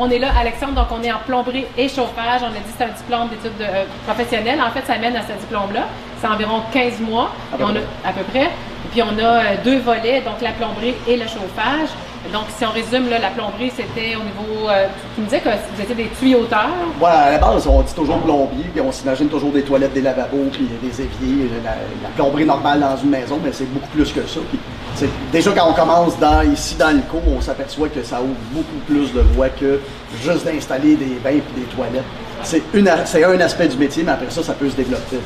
On est là, Alexandre, donc on est en plomberie et chauffage. On a dit que c'est un diplôme d'études professionnelles. En fait, ça mène à ce diplôme-là. C'est environ 15 mois à peu près. Et puis on a deux volets, donc la plomberie et le chauffage. Donc si on résume, là, la plomberie, c'était au niveau... tu me disais que vous étiez des tuyauteurs. Voilà, à la base, on dit toujours plombier, puis on s'imagine toujours des toilettes, des lavabos, puis des éviers, la plomberie normale dans une maison, mais c'est beaucoup plus que ça. Puis, déjà, quand on commence ici dans le cours, on s'aperçoit que ça ouvre beaucoup plus de voies que juste d'installer des bains et des toilettes. C'est un aspect du métier, mais après ça, ça peut se développer,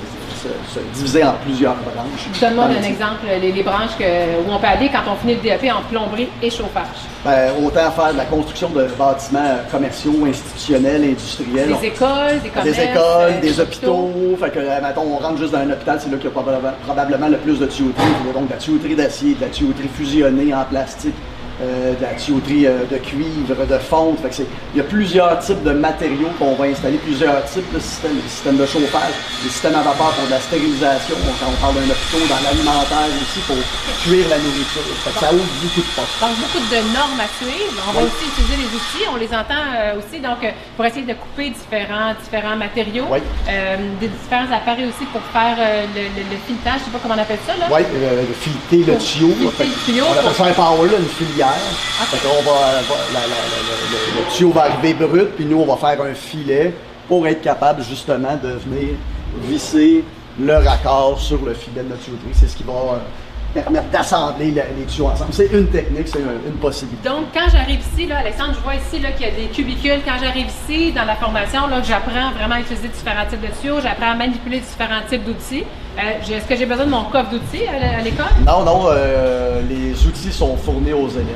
se diviser en plusieurs branches. Donne-moi un exemple, les branches où on peut aller quand on finit le DEP en plomberie et chauffage. Ben, autant faire de la construction de bâtiments commerciaux, institutionnels, industriels. Des écoles, des commerces. Des écoles, des hôpitaux. Fait que, mettons, on rentre juste dans un hôpital, c'est là qu'il y a probablement le plus de tuyauterie. Donc, de la tuyauterie d'acier, de la tuyauterie fusionnée en plastique, de la tuyauterie de cuivre, de fonte. Fait que il y a plusieurs types de matériaux qu'on va installer, plusieurs types de systèmes. Des systèmes de chauffage, des systèmes à vapeur pour de la stérilisation. Quand on parle d'un hôpital, dans l'alimentaire aussi, pour cuire la nourriture. Fait que ça ouvre beaucoup de portes. Donc, beaucoup de normes à suivre. On va aussi utiliser les outils. On les entend aussi donc, pour essayer de couper différents matériaux. Oui. Des différents appareils aussi pour faire le filetage. Je ne sais pas comment on appelle ça. Oui, fileter le tuyau. On appelle ça un power, là, une filière. Okay. Le tuyau va arriver brut, puis nous, on va faire un filet pour être capable justement de venir visser le raccord sur le filet de notre tuyauterie. C'est ce qui va permettre d'assembler les tuyaux ensemble. C'est une technique, c'est une possibilité. Donc, quand j'arrive ici, là, Alexandre, je vois ici qu'il y a des cubicules. Quand j'arrive ici, dans la formation, j'apprends vraiment à utiliser différents types de tuyaux, j'apprends à manipuler différents types d'outils. Est-ce que j'ai besoin de mon coffre d'outils à l'école? Non, les outils sont fournis aux élèves.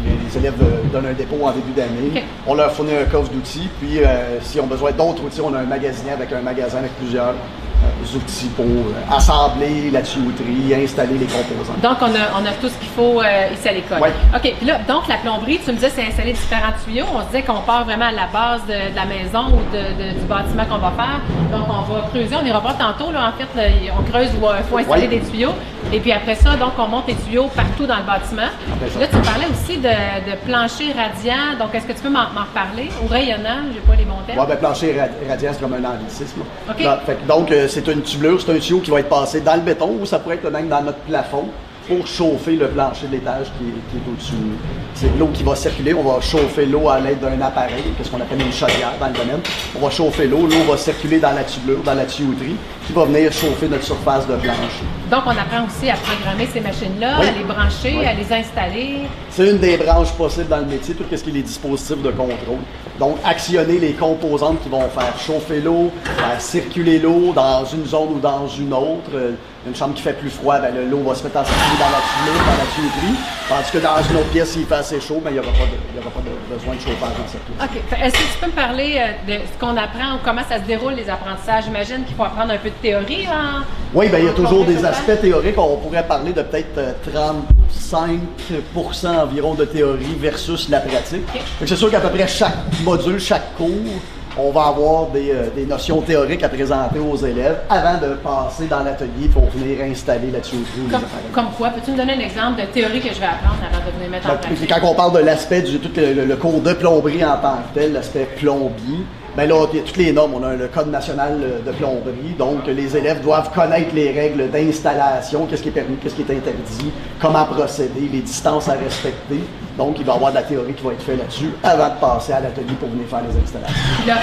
Les élèves donnent un dépôt en début d'année. Okay. On leur fournit un coffre d'outils, puis s'ils ont besoin d'autres outils, on a un magasinier avec un magasin avec plusieurs outils pour assembler la tuyauterie, installer les composants. Donc, on a tout ce qu'il faut ici à l'école. Oui. OK. Puis là, donc, la plomberie, tu me disais, c'est installer différents tuyaux. On se disait qu'on part vraiment à la base de la maison ou du bâtiment qu'on va faire. Donc, on va creuser. On ira voir tantôt. Là, en fait, là, on creuse où il faut installer des tuyaux. Et puis après ça, donc, on monte les tuyaux partout dans le bâtiment. Là, tu parlais aussi de plancher radiant. Donc, est-ce que tu peux m'en reparler? Ou rayonnant, je n'ai pas les bons termes. Oui, bien, plancher radiant, c'est comme un anglicisme. OK. Donc, c'est une tubulure, c'est un tuyau qui va être passé dans le béton ou ça pourrait être même dans notre plafond pour chauffer le plancher de l'étage qui est au-dessus. C'est l'eau qui va circuler. On va chauffer l'eau à l'aide d'un appareil, ce qu'on appelle une chaudière dans le domaine. On va chauffer l'eau va circuler dans la tubulure, dans la tuyauterie, qui va venir chauffer notre surface de plancher. Donc, on apprend aussi à programmer ces machines-là, à les brancher, à les installer. C'est une des branches possibles dans le métier, tout ce qui est les dispositifs de contrôle. Donc, actionner les composantes qui vont faire chauffer l'eau, faire circuler l'eau dans une zone ou dans une autre. Une chambre qui fait plus froid, l'eau va se mettre à circuler dans la tubulure, dans la tuyauterie. Tandis que dans une autre pièce, s'il fait assez chaud, il n'y aura pas de besoin de chauffage dans cette pièce. OK. Est-ce que tu peux me parler de ce qu'on apprend ou comment ça se déroule, les apprentissages? J'imagine qu'il faut apprendre un peu de théorie. Oui, bien, il y a toujours des aspects théoriques. On pourrait parler de peut-être 35% environ de théorie versus la pratique. Okay. C'est sûr qu'à peu près chaque module, chaque cours, on va avoir des notions théoriques à présenter aux élèves avant de passer dans l'atelier pour venir installer la tuyauterie. Comme quoi? Peux-tu me donner un exemple de théorie que je vais apprendre avant de venir mettre en pratique? Quand on parle de l'aspect du tout le cours de plomberie en tant que tel, l'aspect plombier, bien là, il y a toutes les normes. On a le Code national de plomberie, donc les élèves doivent connaître les règles d'installation, qu'est-ce qui est permis, qu'est-ce qui est interdit, comment procéder, les distances à respecter. Donc, il va y avoir de la théorie qui va être faite là-dessus avant de passer à l'atelier pour venir faire les installations. Là,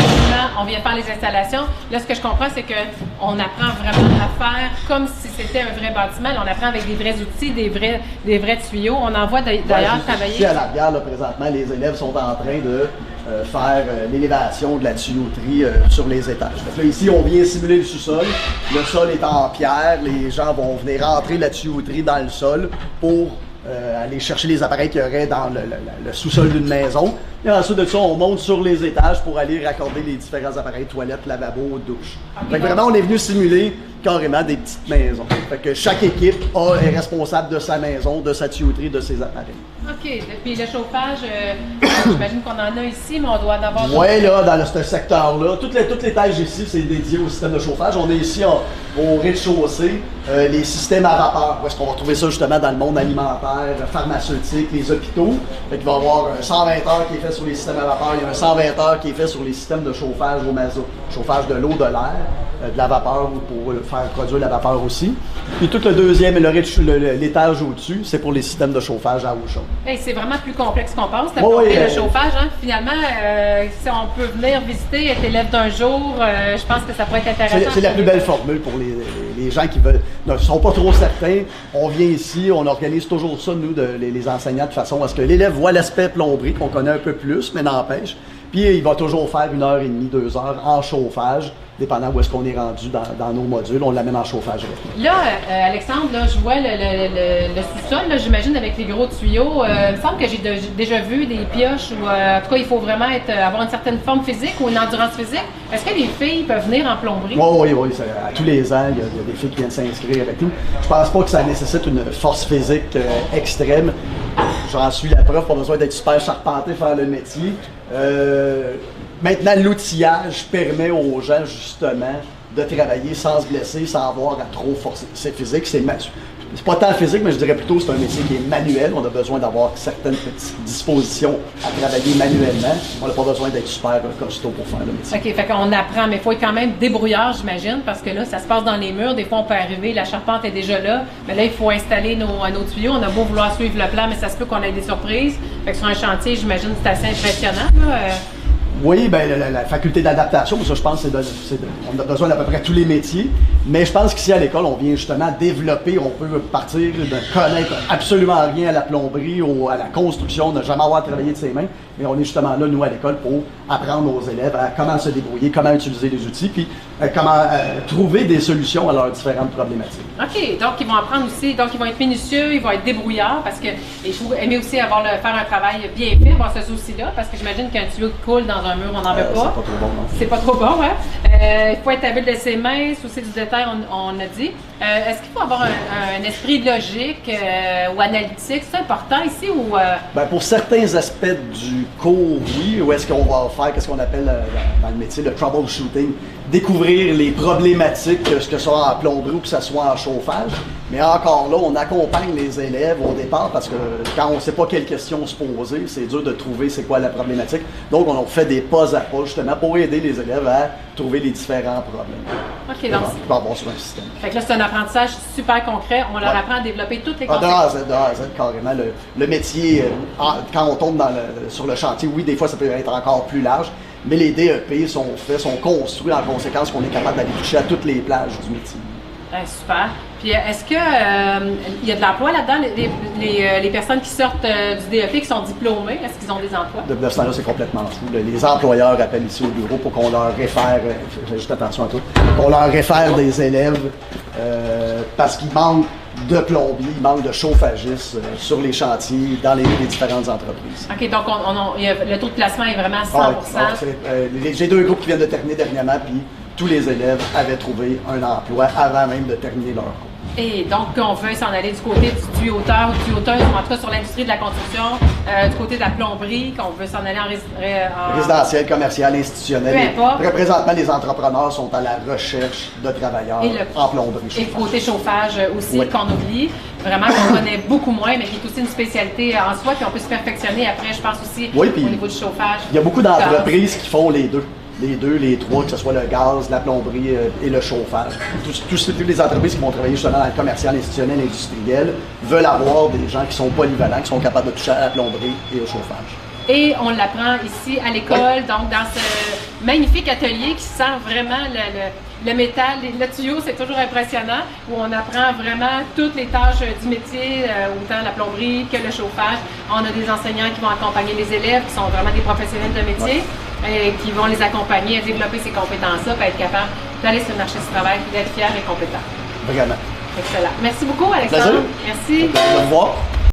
on vient faire les installations. Là, ce que je comprends, c'est qu'on apprend vraiment à faire comme si c'était un vrai bâtiment. Là, on apprend avec des vrais outils, des vrais tuyaux. On en voit d'ailleurs travailler. Ici, à l'arrière, présentement, les élèves sont en train de faire l'élévation de la tuyauterie sur les étages. Donc là, ici, on vient simuler le sous-sol. Le sol est en pierre. Les gens vont venir rentrer la tuyauterie dans le sol pour aller chercher les appareils qu'il y aurait dans le sous-sol d'une maison. Et ensuite de ça, on monte sur les étages pour aller raccorder les différents appareils, toilettes, lavabo, douche. Okay. Donc vraiment, on est venu simuler carrément des petites maisons. Fait que chaque équipe est responsable de sa maison, de sa tuyauterie, de ses appareils. OK. Puis le chauffage, j'imagine qu'on en a ici, mais on doit en avoir... Oui, là, dans ce secteur-là, tout l'étage ici, c'est dédié au système de chauffage. On est ici au rez-de-chaussée, les systèmes à vapeur, où est-ce qu'on va retrouver ça justement dans le monde alimentaire, pharmaceutique, les hôpitaux. Fait qu'il va y avoir un 120 heures qui est fait sur les systèmes à vapeur, il y a un 120 heures qui est fait sur les systèmes de chauffage au mazout, chauffage de l'eau, de l'air, de la vapeur pour faire produire la vapeur aussi. Puis tout le deuxième et l'étage au-dessus, c'est pour les systèmes de chauffage à eau chaude. Hey, c'est vraiment plus complexe qu'on pense, le chauffage. Hein? Finalement, si on peut venir visiter, être élève d'un jour, je pense que ça pourrait être intéressant. C'est la plus belle formule pour les gens qui ne sont pas trop certains. On vient ici, on organise toujours ça, nous, les enseignants, de façon à ce que l'élève voit l'aspect plomberie, qu'on connaît un peu plus, mais n'empêche. Puis il va toujours faire 1h30, 2 heures en chauffage, dépendant où est-ce qu'on est rendu dans nos modules. On l'amène en chauffage. Là, Alexandre, là, je vois le sous-sol, j'imagine, avec les gros tuyaux. Il me semble que j'ai déjà vu des pioches où, en tout cas, il faut vraiment avoir une certaine forme physique ou une endurance physique. Est-ce que les filles peuvent venir en plomberie? Oui. À tous les ans, il y a des filles qui viennent s'inscrire avec nous. Je pense pas que ça nécessite une force physique extrême. J'en suis la preuve, pas besoin d'être super charpenté faire le métier. Maintenant, l'outillage permet aux gens, justement, de travailler sans se blesser, sans avoir à trop forcer. C'est physique, c'est pas tant physique, mais je dirais plutôt que c'est un métier qui est manuel. On a besoin d'avoir certaines petites dispositions à travailler manuellement. On n'a pas besoin d'être super costaud pour faire le métier. OK, fait qu'on apprend, mais il faut être quand même débrouillard, j'imagine, parce que là, ça se passe dans les murs. Des fois, on peut arriver, la charpente est déjà là, mais là, il faut installer nos tuyaux. On a beau vouloir suivre le plan, mais ça se peut qu'on ait des surprises. Fait que sur un chantier, j'imagine que c'est assez impressionnant, là. Oui, bien, la faculté d'adaptation, ça, je pense, on a besoin d'à peu près tous les métiers. Mais je pense qu'ici, à l'école, on vient justement développer, on peut partir de connaître absolument rien à la plomberie ou à la construction, ne jamais avoir travaillé de ses mains. Mais on est justement là, nous, à l'école, pour apprendre aux élèves à comment se débrouiller, comment utiliser les outils, puis comment trouver des solutions à leurs différentes problématiques. OK, donc ils vont apprendre aussi, donc ils vont être minutieux, ils vont être débrouillards, parce que il faut aimer aussi faire un travail bien fait, avoir ce souci-là, parce que j'imagine qu'un tuyau qui coule dans un mur, on n'en veut pas. C'est pas trop bon, non? C'est pas trop bon, hein? Il faut être habile de ses mains, souci du détail, on a dit. Est-ce qu'il faut avoir un esprit logique ou analytique? C'est important ici ou... Bien, pour certains aspects du cours, oui. Où est-ce qu'on va faire, qu'est-ce qu'on appelle dans le métier le troubleshooting, découvrir les problématiques, que ce soit en plomberie ou que ce soit en chauffage. Mais encore là, on accompagne les élèves au départ parce que quand on ne sait pas quelles questions se poser, c'est dur de trouver c'est quoi la problématique. Donc, on fait des pas à pas justement pour aider les élèves à trouver les différents problèmes. OK, donc pour avoir sur un système. Fait que là, c'est un apprentissage super concret. On leur apprend à développer toutes les compétences. De A à Z, carrément. Le métier, quand on tombe sur le chantier, oui, des fois, ça peut être encore plus large. Mais les DEP sont construits en conséquence qu'on est capable d'aller toucher à toutes les plages du métier. Super. Puis est-ce que il y a de l'emploi là-dedans? Les personnes qui sortent du DEP, qui sont diplômées, est-ce qu'ils ont des emplois? De ce temps-là, c'est complètement fou. Les employeurs appellent ici au bureau pour qu'on leur réfère, fais juste attention à toi, qu'on leur réfère des élèves parce qu'il manque de plombiers, il manque de chauffagistes sur les chantiers, dans les différentes entreprises. OK, donc le taux de placement est vraiment à 100%. J'ai 2 groupes qui viennent de terminer dernièrement, puis tous les élèves avaient trouvé un emploi avant même de terminer leur cours. Et donc, on veut s'en aller du côté du tuyauteur ou tuyauteuse, ou en tout cas sur l'industrie de la construction, du côté de la plomberie, qu'on veut s'en aller en résidentiel, commercial, institutionnel. Peu importe. Présentement, les entrepreneurs sont à la recherche de travailleurs en plomberie. Et le côté chauffage aussi, qu'on oublie, vraiment qu'on connaît beaucoup moins, mais qui est aussi une spécialité en soi, puis on peut se perfectionner après, je pense aussi, au niveau du chauffage. Il y a beaucoup d'entreprises qui font les deux. Les 2, les 3, que ce soit le gaz, la plomberie et le chauffage. Toutes les entreprises qui vont travailler justement dans le commercial, institutionnel, industriel, veulent avoir des gens qui sont polyvalents, qui sont capables de toucher à la plomberie et au chauffage. Et on l'apprend ici à l'école, donc dans ce magnifique atelier qui sent vraiment le métal, le tuyau, c'est toujours impressionnant, où on apprend vraiment toutes les tâches du métier, autant la plomberie que le chauffage. On a des enseignants qui vont accompagner les élèves, qui sont vraiment des professionnels de métier, et qui vont les accompagner à développer ces compétences-là, pour être capable d'aller sur le marché du travail et d'être fiers et compétents. Vraiment. Excellent. Merci beaucoup, Alexandre. Merci. Merci. Au revoir.